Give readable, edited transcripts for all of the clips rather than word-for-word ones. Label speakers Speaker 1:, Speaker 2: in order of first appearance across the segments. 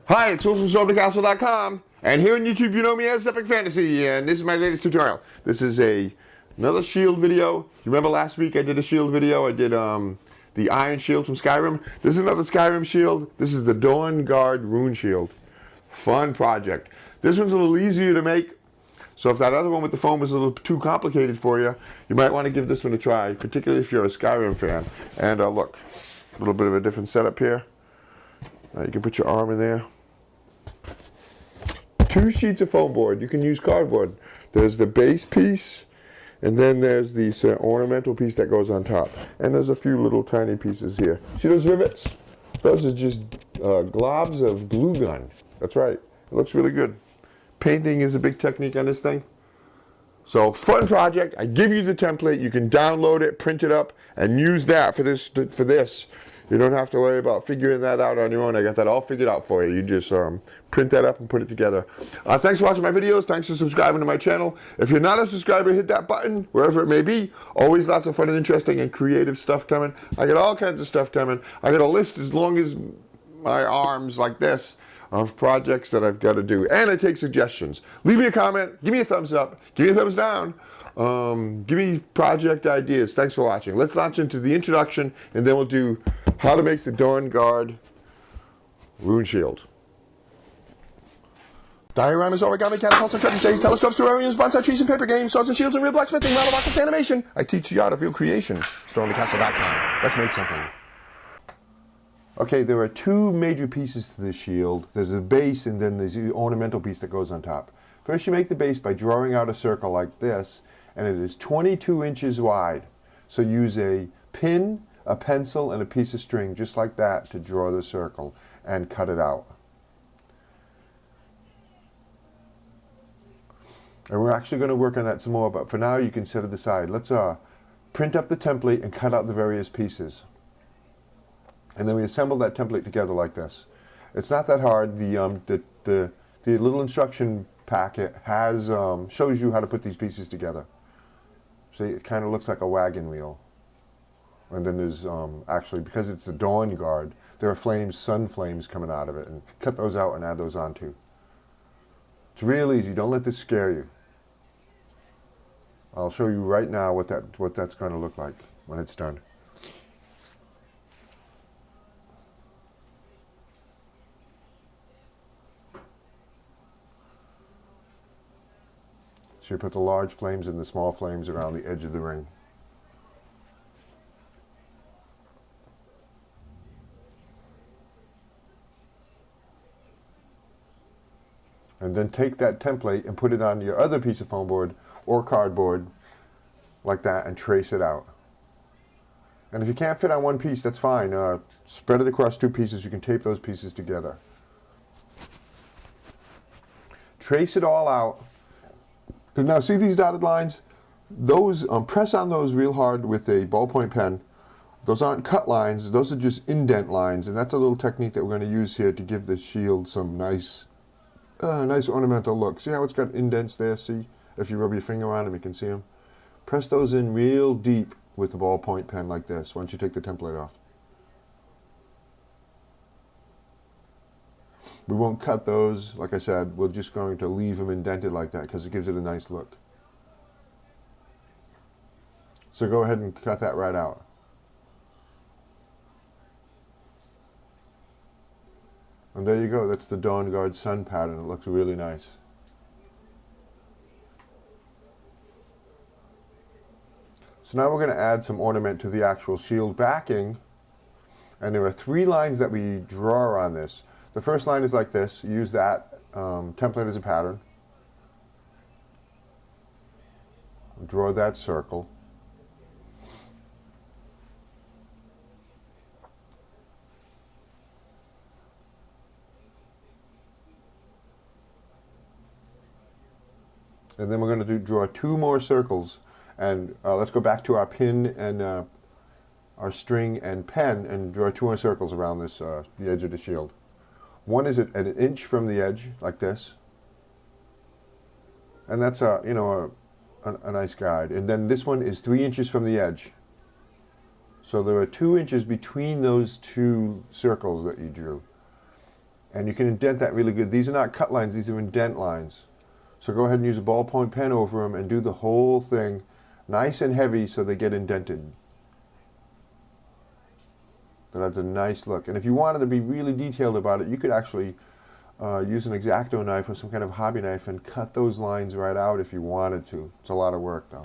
Speaker 1: Hi, it's Will from StormTheCastle.com, and here on YouTube you know me as Epic Fantasy, and this is my latest tutorial. This is another shield video. You remember last week I did a shield video? I did the iron shield from Skyrim. This is another Skyrim shield. This is the dawnguard rune shield. Fun project. This one's a little easier to make, so if that other one with the foam was a little too complicated for you, you might want to give this one a try, particularly if you're a Skyrim fan. And look, a little bit of a different setup here. You can put your arm in there. 2 sheets of foam board. You can use cardboard. There's the base piece, and then there's the ornamental piece that goes on top. And there's a few little tiny pieces here. See those rivets? Those are just globs of glue gun. That's right. It looks really good. Painting is a big technique on this thing. So, fun project. I give you the template. You can download it, print it up, and use that for this. You don't have to worry about figuring that out on your own. I got that all figured out for you. You just print that up and put it together. Thanks for watching my videos. Thanks for subscribing to my channel. If you're not a subscriber, hit that button, wherever it may be. Always lots of fun and interesting and creative stuff coming. I got all kinds of stuff coming. I got a list as long as my arms like this of projects that I've got to do. And I take suggestions. Leave me a comment. Give me a thumbs up. Give me a thumbs down. Give me project ideas. Thanks for watching. Let's launch into the introduction, and then we'll do how to make the dawnguard rune shield. Dioramas, origami, catapults, and trebuchets, telescopes, terrariums, bonsai trees, and paper games, swords and shields, and real blacksmithing, model rockets, animation. I teach the art of real creation. StormTheCastle.com. Let's make something. Okay, there are 2 major pieces to this shield. There's the base, and then there's the ornamental piece that goes on top. First, you make the base by drawing out a circle like this, and it is 22 inches wide. So use a pin, a pencil, and a piece of string, just like that, to draw the circle and cut it out. And we're actually going to work on that some more, but for now you can set it aside. Let's print up the template and cut out the various pieces. And then we assemble that template together like this. It's not that hard. The little instruction packet has shows you how to put these pieces together. See, it kind of looks like a wagon wheel. And then there's actually, because it's a dawnguard, there are flames, sun flames coming out of it, and cut those out and add those on too. It's real easy. Don't let this scare you. I'll show you right now what that's going to look like when it's done. So you put the large flames and the small flames around the edge of the ring. And then take that template and put it on your other piece of foam board or cardboard like that and trace it out. And if you can't fit on one piece, that's fine. Spread it across 2 pieces. You can tape those pieces together. Trace it all out. And now see these dotted lines? Those press on those real hard with a ballpoint pen. Those aren't cut lines. Those are just indent lines. And that's a little technique that we're going to use here to give the shield some nice ornamental look. See how it's got indents there? See? If you rub your finger on them, you can see them. Press those in real deep with the ballpoint pen like this once you take the template off. We won't cut those. Like I said, we're just going to leave them indented like that because it gives it a nice look. So go ahead and cut that right out. And there you go. That's the dawnguard sun pattern. It looks really nice. So now we're going to add some ornament to the actual shield backing. And there are 3 lines that we draw on this. The first line is like this. Use that template as a pattern. Draw that circle. And then we're going to draw 2 more circles. And let's go back to our pin and our string and pen and draw 2 more circles around this the edge of the shield. One is at an inch from the edge, like this. And that's a nice guide. And then this one is 3 inches from the edge. So there are 2 inches between those 2 circles that you drew. And you can indent that really good. These are not cut lines, these are indent lines. So go ahead and use a ballpoint pen over them and do the whole thing nice and heavy so they get indented. That's a nice look. And if you wanted to be really detailed about it, you could actually use an X-Acto knife or some kind of hobby knife and cut those lines right out if you wanted to. It's a lot of work though.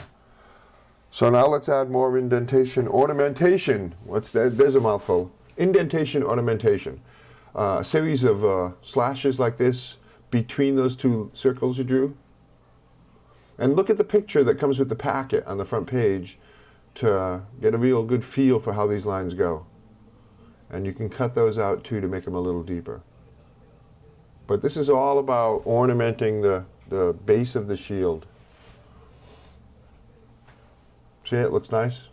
Speaker 1: So now let's add more indentation, ornamentation. What's that? There's a mouthful. Indentation, ornamentation. A series of slashes like this between those two circles you drew. And look at the picture that comes with the packet on the front page to get a real good feel for how these lines go. And you can cut those out too to make them a little deeper. But this is all about ornamenting the base of the shield. See, it looks nice.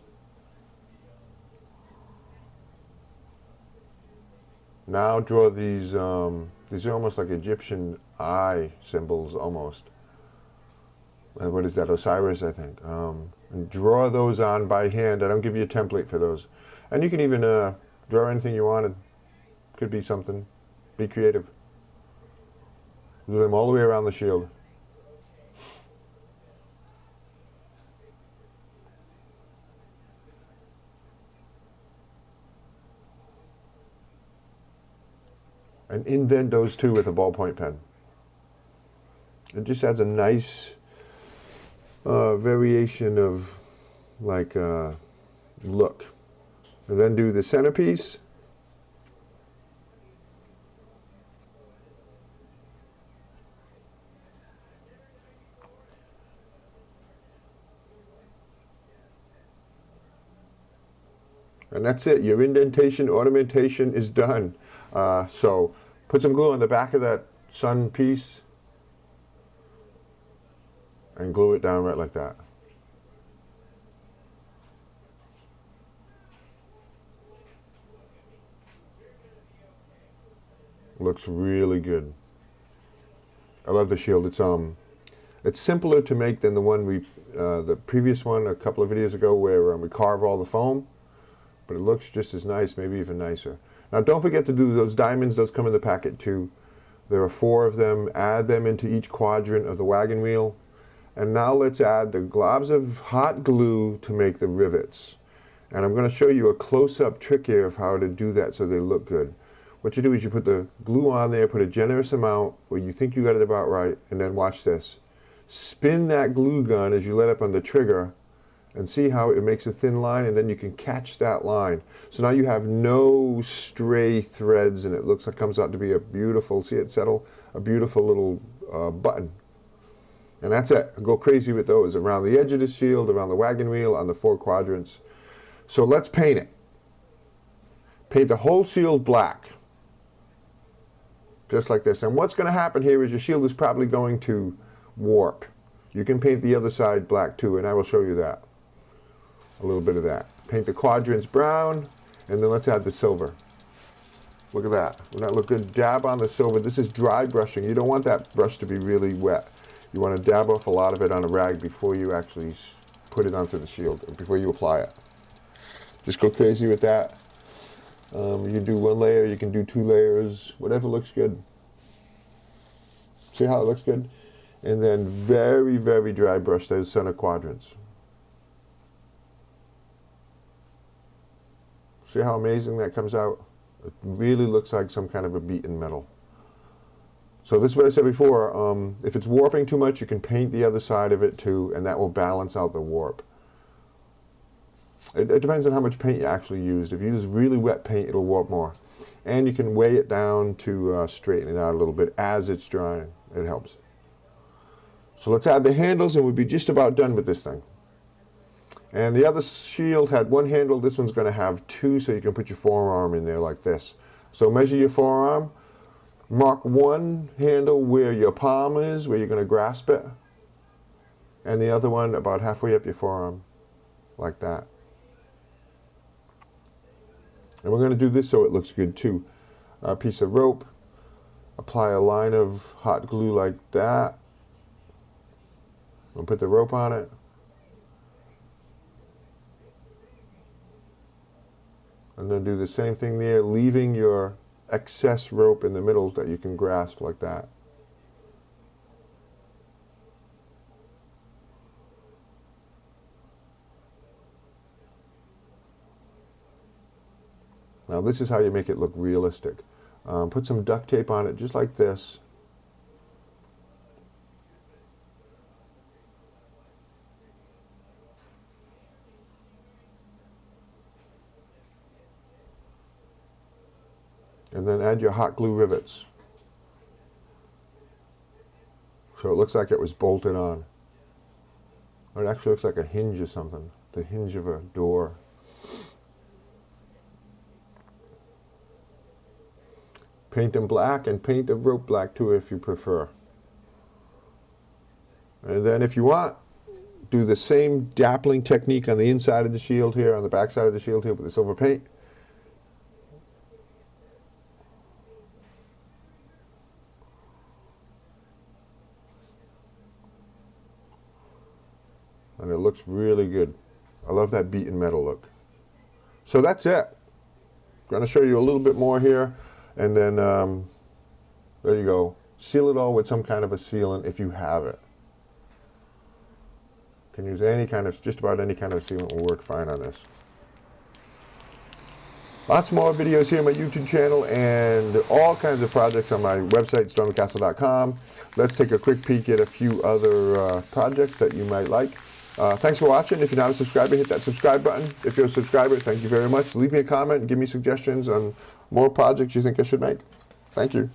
Speaker 1: Now draw these are almost like Egyptian eye symbols almost. What is that, Osiris, I think. And draw those on by hand. I don't give you a template for those. And you can even draw anything you wanted. Could be something. Be creative. Do them all the way around the shield. And indent those two with a ballpoint pen. It just adds a nice variation of like look. And then do the centerpiece. And that's it. Your indentation, ornamentation is done. So put some glue on the back of that sun piece and glue it down right like that. Looks really good. I love the shield. It's simpler to make than the one the previous one a couple of videos ago where we carve all the foam, but it looks just as nice, maybe even nicer. Now don't forget to do those diamonds. Those come in the packet too. There are 4 of them. Add them into each quadrant of the wagon wheel. And now let's add the globs of hot glue to make the rivets. And I'm going to show you a close-up trick here of how to do that so they look good. What you do is you put the glue on there, put a generous amount where you think you got it about right, and then watch this. Spin that glue gun as you let up on the trigger and see how it makes a thin line, and then you can catch that line. So now you have no stray threads, and it looks like it comes out to be a beautiful, see it settle? A beautiful little button. And that's it. Go crazy with those around the edge of the shield, around the wagon wheel, on the 4 quadrants. So let's paint it. Paint the whole shield black. Just like this. And what's going to happen here is your shield is probably going to warp. You can paint the other side black too, and I will show you that. A little bit of that. Paint the quadrants brown, and then let's add the silver. Look at that. Wouldn't that look good? Dab on the silver. This is dry brushing. You don't want that brush to be really wet. You want to dab off a lot of it on a rag before you actually put it onto the shield, or before you apply it. Just go crazy with that. You can do 1 layer, you can do 2 layers, whatever looks good. See how it looks good? And then very, very dry brush those center quadrants. See how amazing that comes out? It really looks like some kind of a beaten metal. So this is what I said before, if it's warping too much, you can paint the other side of it too, and that will balance out the warp. It depends on how much paint you actually used. If you use really wet paint, it'll warp more. And you can weigh it down to straighten it out a little bit as it's drying. It helps. So let's add the handles, and we'll be just about done with this thing. And the other shield had 1 handle. This one's going to have 2, so you can put your forearm in there like this. So measure your forearm. Mark 1 handle where your palm is, where you're going to grasp it. And the other one about halfway up your forearm, like that. And we're going to do this so it looks good too. A piece of rope. Apply a line of hot glue like that. And put the rope on it. And then do the same thing there, leaving your excess rope in the middle that you can grasp like that. Now this is how you make it look realistic. Put some duct tape on it just like this. And then add your hot glue rivets. So it looks like it was bolted on. Or it actually looks like a hinge or something. The hinge of a door. Paint them black and paint the rope black too if you prefer. And then if you want, do the same dappling technique on the inside of the shield here, on the back side of the shield here with the silver paint. And it looks really good. I love that beaten metal look. So that's it. I'm going to show you a little bit more here. And then, there you go. Seal it all with some kind of a sealant if you have it. You can use any kind of, just about any kind of sealant will work fine on this. Lots more videos here on my YouTube channel and all kinds of projects on my website, stormycastle.com. Let's take a quick peek at a few other projects that you might like. Thanks for watching. If you're not a subscriber, hit that subscribe button. If you're a subscriber, thank you very much. Leave me a comment and give me suggestions on more projects you think I should make. Thank you.